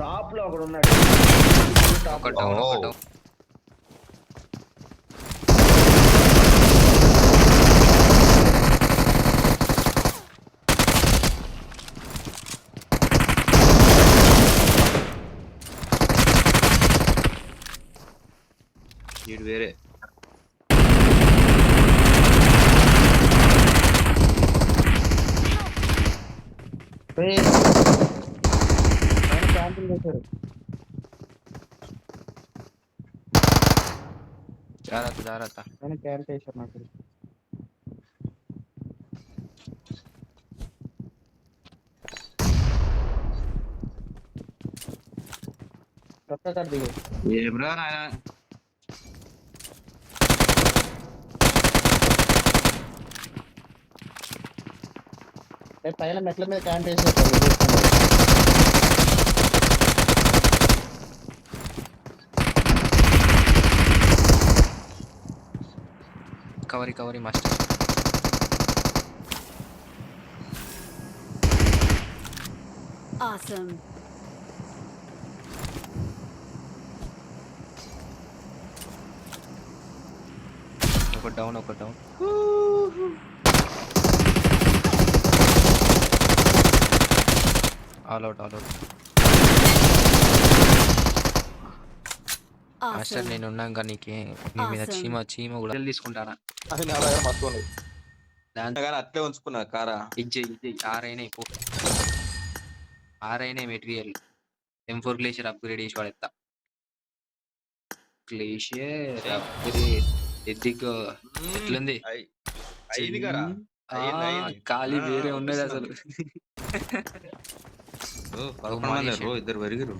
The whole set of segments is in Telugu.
టాప్ లో ఒకడు ఉన్నాడు. ఒక డౌన్ ఒక డౌన్. వీడు వేరే క్యాంపింగ్ చేశారు. జాగ్రత్త జాగ్రత్త. ఆయన క్యాంప్ చేశారు నాకు. కొత్త కాడ దిగు. ఏమ్రా నాయన పైన మెట్ల మీద క్యాంప్ చేశారు. కవరీ మాస్టర్. Awesome. ఒక down all out master. Awesome. నేను ఉన్నాక నీకే నీ మీద చీమ కూడా తీసుకుంటానా? అది నా దగ్గర మొత్తం ఉంది. దాంతో కానీ అట్లే ఉంచుకున్నా కారా. ఇజ్జయ్ ఆరైనా మెటీరియల్ M4 గ్లేషియర్ అప్గ్రేడ్ చేసి వాడేస్తా. గ్లేషియర్ అప్గ్రేడ్ ఎద్దిగా ఎట్లుంది? అయింది కదా ఖాళీ వేరే ఉన్నది అసలు. ఇద్దరు పెరిగిరు.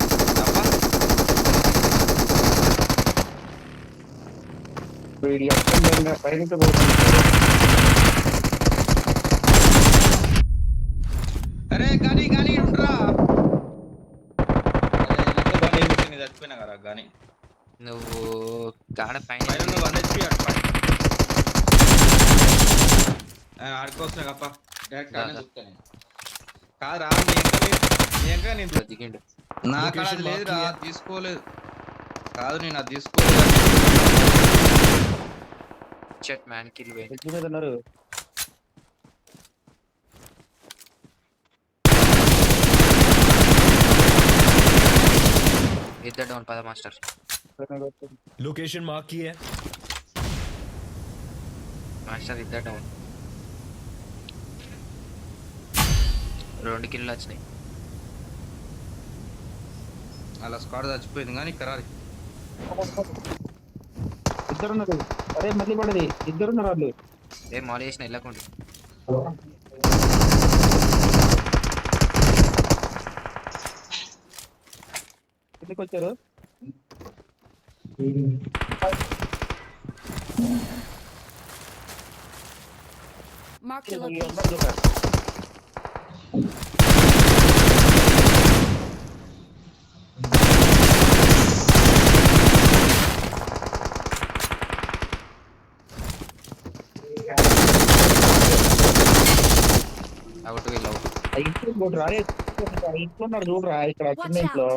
అరే కానీ ఉండరా చచ్చిపోయినా కదా కానీ నువ్వు గాడ పైన ఆడుకోవచ్చిన కప్ప డైరెక్ట్ కాదురా దిగిండు. నా కాడ లేదురా తీసుకోలేదు. కాదు నేను అది తీసుకోలేదు. చెట్ మ్యాన్ కిల్ వే. మీద ఉన్నారు. ఇద్దరు డౌన్ పద మాస్టర్. लोकेशन मार्क की है. మాస్టర్ ఇద్దరు డౌన్. 2 కిల్లు వచ్చినాయి. అలా స్క్వాడ్ చచ్చిపోయింది కానీ కరారి ఇద్దరున్నారు. అరే మళ్ళీ పడది. ఇద్దరున్నారు వాళ్ళు. ఏ మాల్ చేసిన వెళ్ళకుండా. ఎందుకు వచ్చారు? Mark the ఈ location. అబ్బాయి చూసారు. అవుట్ వీళ్ళు అవుట్. ఇంట్లో ఉన్నాడు చూడరా ఇక్కడ చిన్న ఇంట్లో.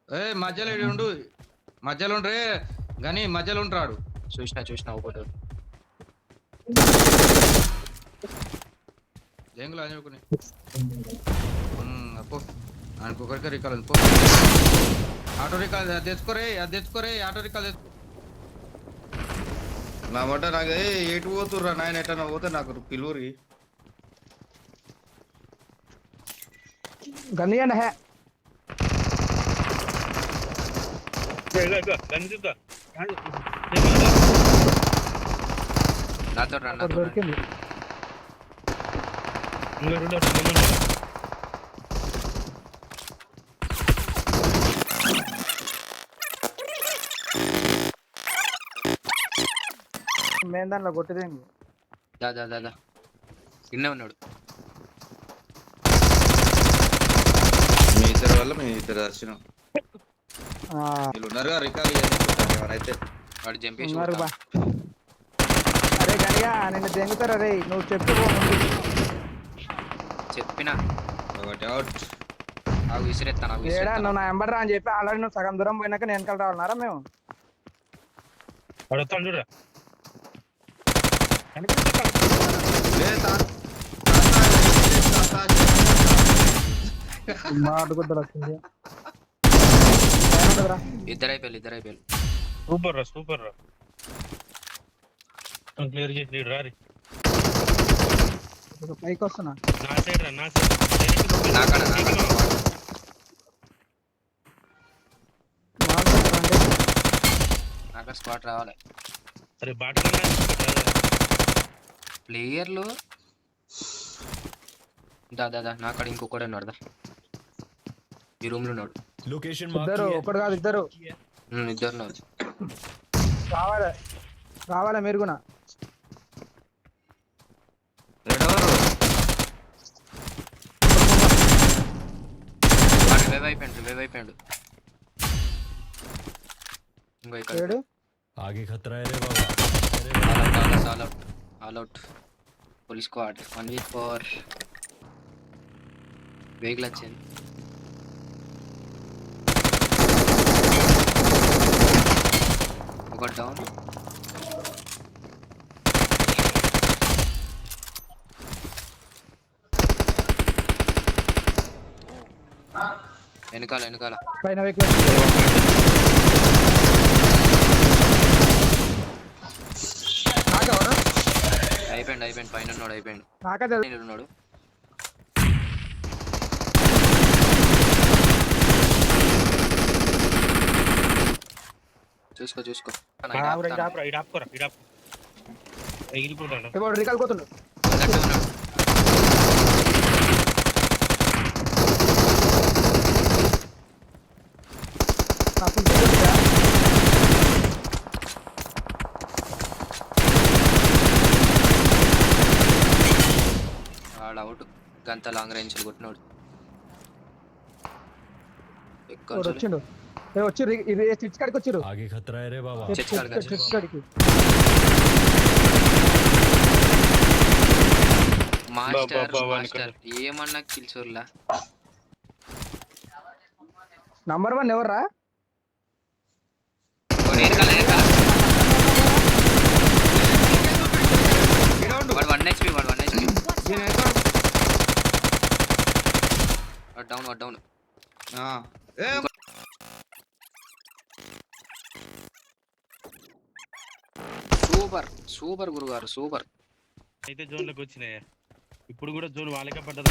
ఏ మధ్యలో ఉండు. మధ్యలో ఉండ్రే కానీ మధ్యలో ఉంటాడు. చూసిన ఒకటి జంగులు అనుకుని అప్పో అనుకోకరికి రికాల్ ఉంది. ఆటో రికాల్ తెచ్చుకోరే ఆటో రికాల్ నా మాట నాకు ఎటు పోతుర్రా నాయన ఎట్లా పోతే నాకు పిలువురి. గన్నియండి హే. నాతో దొరికింది. మేము దాంట్లో కొట్టిదేంగి. దా ఇన్నే ఉన్నాడు. మీ ఇద్దరు వల్ల మేము ఇద్దరు వచ్చినాం. వీళ్ళు ఉన్నారు రికాల్ ఎవరైతే వాడు జంపేసి అరే కానీ అయ్యా నిన్ను దెంగుతారా రే నువ్వు చెప్పు పో ముందు. చెప్పినా ఒకటి అవుట్. అవి విసిరేస్తాను అవి ఏడా విసిరేస్తాను. నువ్వు నా ఎంబడి రా అని చెప్పి ఆల్రెడీ నువ్వు సగం దూరం పోయినాక నేను వెనకాల రావాలన్నారా మేము? పడతాను చూడరా లే తాత. మాట్లాడుకుంటారు వచ్చింది. ఇద్దరు అయిపోయారు. సూపర్ రా క్లియర్ చేసి లీడ్ రారి పైకి వస్తున్నా. నా సైడ్ డైరెక్ట్ నాకాడ స్పాట్ రావాలి. అరే బాటలు ప్లేయర్లు దాదా నాకాడ ఇంకొకడే ఉన్నాడు. ఈ రూమ్ లో ఉన్నాడు. लोकेशन ఇద్దరు ఒకడు కాదు ఇద్దరు ఇద్దరు ఉన్నారు. రావాలా మీరు కూడా? రివైవ్ అయిపోయాడు. ఇంకో ఇక్కడ ఏడు आगे खतरा है रे बाबा all out police squad 1v4 vehicle వచ్చింది. ఒక డౌన్. వెనకాల పైన వెహికల్ నాకెవరు? అయిపోయింది పైన ఉన్నాడు. నాకే తెలుసు. పైన ఉన్నాడు. చూసుకో ఎగిరిపోతాడు ఇప్పుడు రికాల్ పోతుండు. అవుట్ గంత లాంగ్ రేంజ్ కొట్టినాడు. వచ్చిండు వచ్చి ఇది స్టిచ్ కాడికి వచ్చిరు. आगे खतरा है रे बाबा స్టిచ్ కాడికి మాస్టర్ ఏమన్నా కిల్చోర్లా. నంబర్ 1 ఎవర్రా? వాడు 1 HP. డౌన్. సూపర్ గురుగారు సూపర్. అయితే జోన్ లోకి వచ్చినాయి. ఇప్పుడు కూడా జోన్ వాళ్ళకే పడ్డది.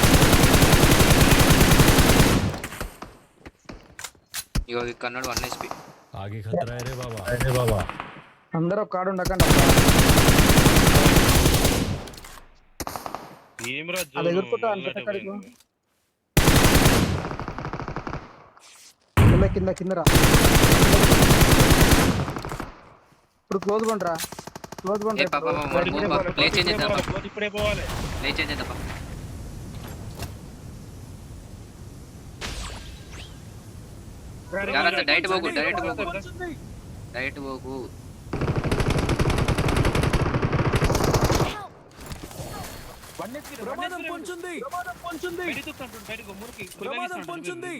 ఇగో కన్నాడు 1 HP. आगे खतरा है रे बाबा అందరూ ఒక కాడు ఉండకండి. ఏం రా అది ఎదుర్కొంటా అంత కాడికి కింద రా. ఇప్పుడు క్లోజ్ కొండ్రా. ప్లే చేంజ్ చేద్దాం. ఇప్పుడే పోవాలి. జాగ్రత్త. డైరెక్ట్ పోకు. ప్రమాదం పొంచుంది. బయటకు మురికి ప్రమాదం పొంచుంది.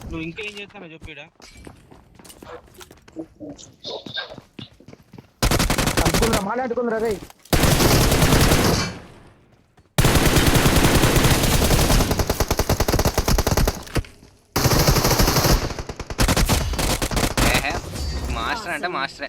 నువ్వు ఇంకా ఏం చేస్తానో చెప్పాడా? అంటుకుందిరా మాలే అంటుకుందిరా రే. మాస్టర్ అంటే మాస్టరే.